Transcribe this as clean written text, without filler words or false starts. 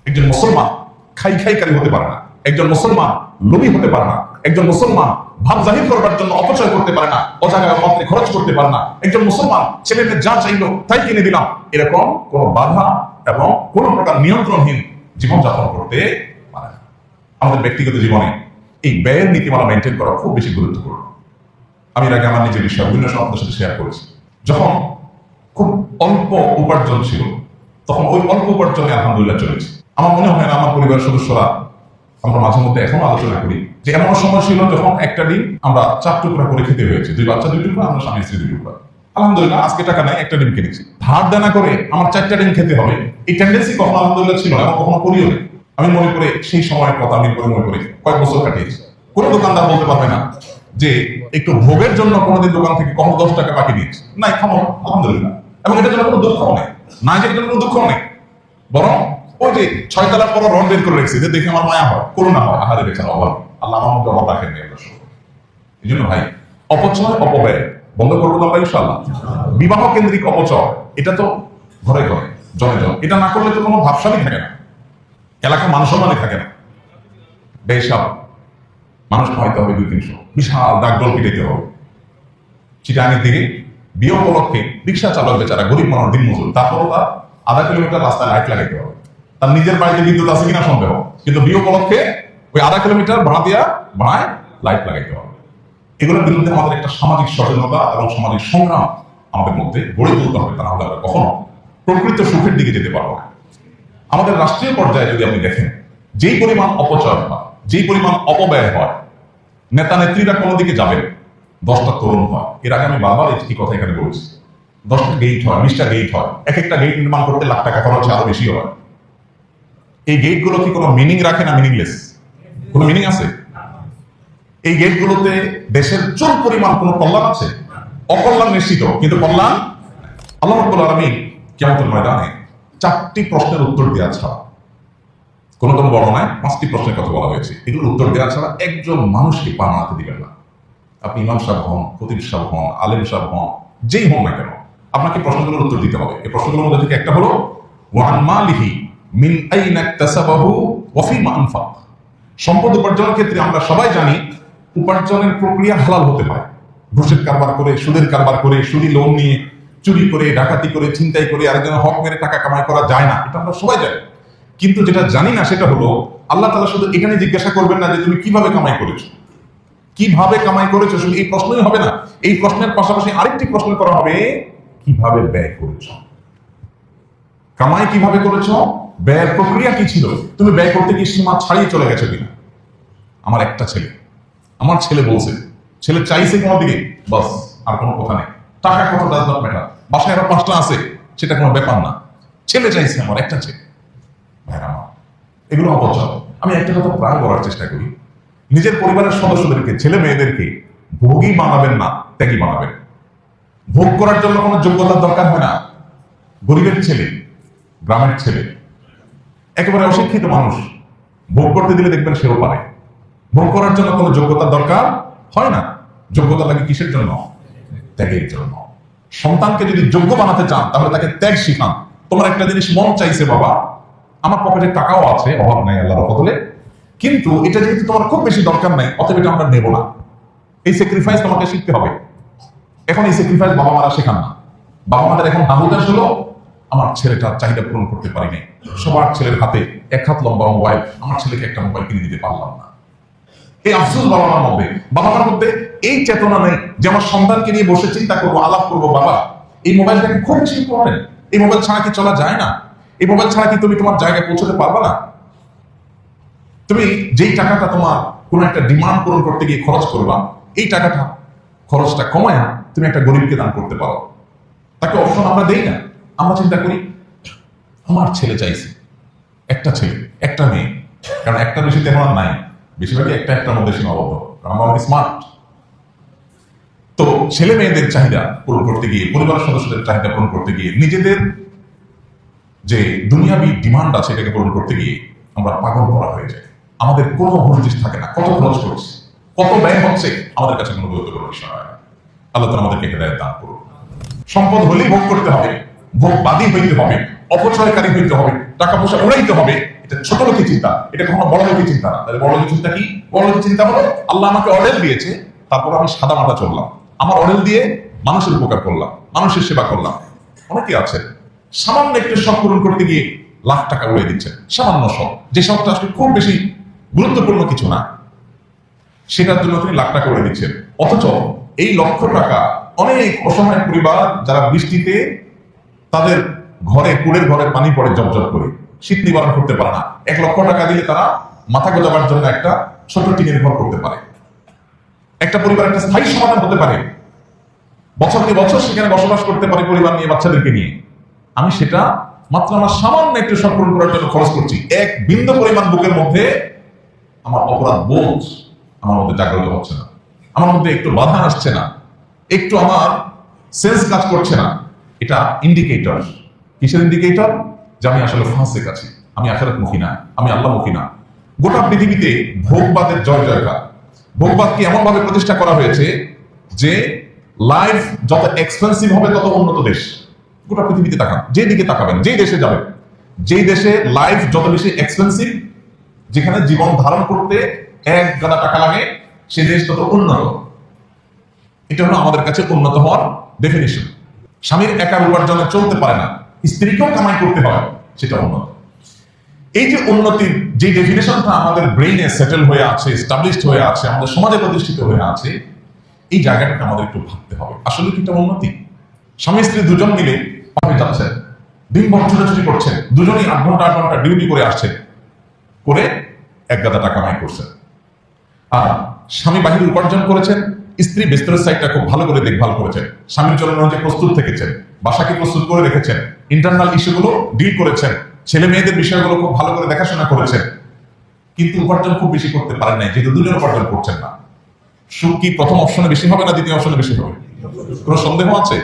একজন মুসলমান খাইকারী হতে পারে না, একজন মুসলমান লোভী হতে পারে না, একজন মুসলমান ভাব জাহির করবার জন্য অপচয় করতে পারে না, অজাগায় অন্ত্রে খরচ করতে পারে না, একজন মুসলমান ছেলেমেয়ে যা চাইলো তাই কিনে দিলাম, এরকম কোন বাধা এবং কোন প্রকার নিয়ন্ত্রণহীন জীবনযাপন করতে পারে না। আমাদের ব্যক্তিগত জীবনে এই ব্যয়ের নীতিমালা মেনটেন করা খুব বেশি গুরুত্বপূর্ণ। আমি এর আগে আমার নিজের বিষয় বিভিন্ন আপনাদের সাথে শেয়ার করেছি। যখন খুব অল্প উপার্জন ছিল তখন ওই অল্প উপার্জনে আলহামদুলিল্লাহ চলেছে। আমার মনে হয় না আমার পরিবারের সদস্যরা, আমরা মাঝে মধ্যে এখনো আলোচনা করি যে এমন সময় ছিল যখন একটা ডিম আমরা 4 টুকরা করে খেতে হয়েছে, 2 বাচ্চা 2 টুকরা, আমরা স্বামী স্ত্রী 2 টুকরা। আলহামদুলিল্লাহ আজকে টাকা নাই, একটা ডিম কিনেছি। ধার দেনা করে আমার 4টা ডিম খেতে হবে, এই টেন্ডেন্সি কখনো আলহামদুলিল্লাহ ছিল না এবং কখনো করিও না। আমি মনে করে সেই সময়ের কথা আমি মনে করে কয়েক বছর কাটিয়েছি। কোন দোকানদার বলতে পারবে না যে একটু ভোগের জন্য কোনোদিন দোকান থেকে কখনো 10 টাকা বাকি দিয়েছে, নাই খামো আলহামদুলিল্লাহ। এবং এটার জন্য কোনো দুঃখ নেই, না যে এটার কোনো দুঃখ নেই, বরং ওই যে 6 তলার পর রড বের করে রেখেছে যে দেখে আমার মায়া হয়, করুণা হয়, আহারে বেচারা অভাব, আল্লাহ আমার মধ্যে অভাব রাখেন। এই জন্য ভাই অপচয় অপব্যয় বন্ধ করবো আমরা ইনশাআল্লাহ। বিবাহ কেন্দ্রিক অপচয় এটা তো ঘরে ঘরে জনে জনে, এটা না করলে তো কোনো ভাবসাবই থাকে না, এলাকা মানসম্মানে থাকে না। বেশাব মানুষ খাওয়াইতে হবে 200-300, বিশাল ডাকডোল পিটাইতে হবে। চিটাঙের দিকে বিয়ে উপলক্ষে রিক্সা চালক বেচারা গরিব মানুষ দিন মজুর, তারপরও তার আধা কিলোমিটার রাস্তায় লাইট লাগাইতে হবে। তার নিজের বাড়িতে বিদ্যুৎ আছে কিনা সন্দেহ, কিন্তু বিয়ে উপলক্ষে ওই আধা কিলোমিটার ভাড়ায় লাইট লাগাইতে হবে। এগুলোর বিরুদ্ধে আমাদের একটা সামাজিক সচেতনতা এবং সামাজিক সংগ্রাম আমাদের মধ্যে গড়ে তুলতে হবে, তা নাহলে আমরা কখনো প্রকৃত সুখের দিকে যেতে পারবো না। আমাদের রাষ্ট্রীয় পর্যায়ে যদি আপনি দেখেন যেই পরিমাণ অপচয় হয়, যেই পরিমাণ অপব্যয় হয়, নেতা নেত্রীরা কোনো দিকে যাবেন, 10টা তরুণ হয়। এর আগে আমি বারবার এই কথা এখানে বলছি, 10টা গেট হয়, 20টা গেট হয়, এক একটা গেট নির্মাণ করতে লাখ টাকা খরচ আরো বেশি হয়। এই গেটগুলো কি কোনো মিনিং রাখে না মিনিংলেস? কোনো মিনিং আছে? এই গেটগুলোতে দেশের চোর পরিমাণ কোনো কল্যাণ আছে? অকল্যাণ নিশ্চিত, কিন্তু কল্যাণ আল্লাহ রাব্বুল আলামিন কিয়ামতের ময়দানে 4টি প্রশ্নের উত্তর দেওয়া ছাড়া, কোন বর্ণনায় 5টি প্রশ্নের কথা বলা হয়েছে, এগুলোর উত্তর দেওয়া ছাড়া একজন মানুষকে পা নাড়াতে দিবেন না। আপনি ইমাম সাহেব হন, খতিব সাহেব হন, আলেম সাহেব হন, যেই হন না কেন, আপনাকে প্রশ্নগুলোর উত্তর দিতে হবে। এই প্রশ্নগুলোর মধ্যে থেকে একটা হলো ওয়ান মালিহি মিন আইনা ইকতাসাবাহু ওয়া ফিমা আনফাক। সম্পদ উপার্জনের ক্ষেত্রে আমরা সবাই জানি উপার্জনের প্রক্রিয়া হালাল হতে হয়। ঘুষের কারবার করে, সুদের কারবার করে, সুদি লোন নিয়ে, চুরি করে, ডাকাতি করে, ছিনতাই করে আরেকজনের হক মেরে টাকা কামাই করা যায় না, এটা আমরা সবাই জানি। কিন্তু যেটা জানি না সেটা হলো আল্লাহ তাআলা শুধু এখানে জিজ্ঞাসা করবেন না যে তুমি কিভাবে কামাই করেছো, কিভাবে কামাই করেছো, শুধু এই প্রশ্নই হবে না। এই প্রশ্নের পাশাপাশি আরেকটি প্রশ্ন করা হবে, কিভাবে ব্যয় করেছো। কামাই কিভাবে করেছো, ব্যয়ের প্রক্রিয়া কি ছিল, তুমি ব্যয় করতে গিয়ে সীমা ছাড়িয়ে চলে গেছো কিনা। আমার একটা ছেলে, আমার ছেলে বলছে, ছেলে চাইছে কোনো দিকে, বাস আর কোনো কথা নেই, টাকা কত ডাজ নট ম্যাটার, বাসায় আরো 5টা আছে সেটা কোনো ব্যাপার না, ছেলে চাইছে, আমার একটা ছেলে। ভাইরা আমার, এগুলো অপচয়। আমি একটা কথা প্রায় বলার চেষ্টা করি, নিজের পরিবারের সদস্যদেরকে, ছেলে মেয়েদেরকে ভোগী বানাবেন না, ত্যাগী বানাবেন। ভোগ করার জন্য কোনো যোগ্যতার দরকার হয় না। গরিবের ছেলে, গ্রামের ছেলে, একেবারে অশিক্ষিত মানুষ ভোগ করতে দিলে দেখবেন সেও পারে। ভোগ করার জন্য কোনো যোগ্যতার দরকার হয় না। যোগ্যতা লাগে কিসের জন্য? ত্যাগের জন্য। সন্তানকে যদি যোগ্য বানাতে চান তাহলে তাকে ত্যাগ শিখান। তোমার একটা জিনিস মন চাইছে, বাবা আমার পকেটে টাকাও আছে, অভাব নাই আল্লাহর বদলে, কিন্তু এটা যেহেতু তোমার খুব বেশি দরকার নাই, অতএব এটা আমরা নেব না। এই স্যাক্রিফাইস তোমাকে শিখতে হবে। এখন এই স্যাক্রিফাইস বাবা মারা শেখান না। বাবা মাদের এখন হাবুদাস হলো, আমার ছেলেটার চাহিদা পূরণ করতে পারিনি, সবার ছেলের হাতে 1 হাত লম্বা মোবাইল, আমার ছেলেকে একটা মোবাইল কিনে দিতে পারলাম না। এই আফসোস বাবা মার মধ্যে এই চেতনা নেই যে আমার সন্তানকে নিয়ে বসে চিন্তা করবো, আলাপ করবো, বাবা এই মোবাইলটাকে খুব বেশি ইম্পর্টেন্ট, এই মোবাইল ছাড়া কি চলা যায় না, এই মোবাইল ছাড়া কি তুমি তোমার জায়গায় পৌঁছতে পারবা না। তুমি যেই টাকাটা তোমার কোন একটা ডিমান্ড পূরণ করতে গিয়ে খরচ করবা, এই টাকাটা খরচটা কমায় তুমি একটা গরিবকে দান করতে পারো। তাকে অপশন আমরা দেই না। আমরা চিন্তা করি আমার ছেলে চাইছে, একটা ছেলে একটা মেয়ে, কারণ একটা বেশি তেমন আর নাই, বেশিরভাগই একটার মধ্যে সীমাবদ্ধ, কারণ আমরা অনেক স্মার্ট। তো ছেলে মেয়েদের চাহিদা পূরণ করতে গিয়ে, পরিবারের সদস্যদের চাহিদা পূরণ করতে গিয়ে, নিজেদের যে দুনিয়াবি ডিমান্ড আছে এটাকে পূরণ করতে গিয়ে আমরা পাগল করা হয়ে যায়। আমাদের কোনো হুঁশ থাকে না, কত খরচ করছে, কত ব্যয় হচ্ছে, আমাদের কাছে কোনো গুরুত্বপূর্ণ বিষয় হয় না। আল্লাহ তাআলা আমাদেরকে হেদায়েত দান করুন। সম্পদ হলেই ভোগ করতে হবে, ভোগবাদী হইতে হবে, অপচয়কারী হইতে হবে, টাকা পয়সা উড়াইতে হবে, এটা ছোট লোকের চিন্তা, এটা কখনো বড় লোকের চিন্তা না। তাহলে বড় লোকের চিন্তা কি? বড় লোকের চিন্তা হলো আল্লাহ আমাকে অর্ডার দিয়েছে, তারপর আমি সাদা মাথা চললাম, আমার অর্ডার দিয়ে মানুষের উপকার করলাম, মানুষের সেবা করলাম। অনেকে আছে সামান্য একটু শখ পূরণ করতে গিয়ে লাখ টাকা উড়িয়ে দিচ্ছেন, সামান্য শখ, যে শখটা আসলে খুব বেশি গুরুত্বপূর্ণ কিছু না, সেটার জন্য তিনি লাখ টাকা উড়িয়ে দিচ্ছেন। অথচ এই লক্ষ টাকা অনেক অসহায় পরিবার যারা বৃষ্টিতে তাদের ঘরে কুড়ের ঘরে পানি পড়ে জবজব করে শীত নিবারণ করতে পারে না, 1 লক্ষ টাকা দিলে তারা মাথা গোজাবার জন্য একটা ছোট টিনের ঘর করতে পারে। একটা পরিবার একটা স্থায়ী সমাধান হতে পারে, বছর কি বছর সেখানে বসবাস করতে পারে পরিবার নিয়ে, বাচ্চাদেরকে নিয়ে। আমি সেটা মাত্র আমার সামান্য একটু সম্পূর্ণ করার জন্য খরচ করছি। এক বিন্দু পরিমাণ বুকের মধ্যে আমার অপরাধ বোধ আমার মধ্যে জাগ্রত হচ্ছে না, আমার মধ্যে একটু বাধা আসছে না, একটু আমার সেন্স কাজ করছে না। এটা ইন্ডিকেটর। কিসের ইন্ডিকেটর? যে আমি আসলে ফাঁসে আছি, আমি আখিরাত মুখী না, আমি আল্লাহ মুখী না। গোটা পৃথিবীতে ভোগবাদের জয় জয়কার। ভোগবাদকে এমন ভাবে প্রতিষ্ঠা করা হয়েছে যে লাইফ যত এক্সপেন্সিভ হবে তত উন্নত দেশ। গোটা পৃথিবীতে তাকান, যেদিকে তাকাবেন, যেই দেশে যাবেন, যেই দেশে লাইফ যত বেশি এক্সপেন্সিভ, যেখানে জীবন ধারণ করতে 1 গাদা টাকা লাগে, সে দেশ তত উন্নত। এটা হলো আমাদের কাছে উন্নত হওয়ার ডেফিনিশন। স্বামীর একার উপার্জনে চলতে পারে না, স্ত্রীকেও কামাই করতে হয়, সেটা উন্নত। এই যে উন্নতির যে ডেফিনেশনটা আমাদের ব্রেইনে সেটেল হয়ে আছে, এস্টাবলিশড হয়ে আছে, আমাদের সমাজে প্রতিষ্ঠিত হয়ে আছে, এই জায়গাটাকে আমাদের একটু ভাবতে হবে। আসলে কি এটা উন্নতি? স্বামী স্ত্রী দুজন মিলে ভাবে যাচ্ছেন, দিনভর ছুটাছুটি করছেন, দুজনেই 8 ঘন্টা 8 ঘন্টা ডিউটি করে আসছেন, করে 1 গাদা টাকা কামাই করছেন। আর স্বামী বাহিরে উপার্জন করেছেন, স্ত্রী বিস্তরের সাইডটা খুব ভালো করে দেখভাল করেছেন, স্বামীর জন্য যে প্রস্তুত থেকেছেন, বাসাকে প্রস্তুত করে রেখেছেন, ইন্টারনাল ইস্যুগুলো ডিল করেছেন, ছেলে মেয়েদের বিষয়গুলো খুব ভালো করে দেখাশোনা করেছেন। কিন্তু উপার্জন খুব বেশি করতে পারেন নাই, যেহেতু দুজন উপার্জন করছেন না। সুখ কি প্রথম অপশনে বেশি হবে না দ্বিতীয় অপশনে বেশি হবে? কোনো সন্দেহ আছে?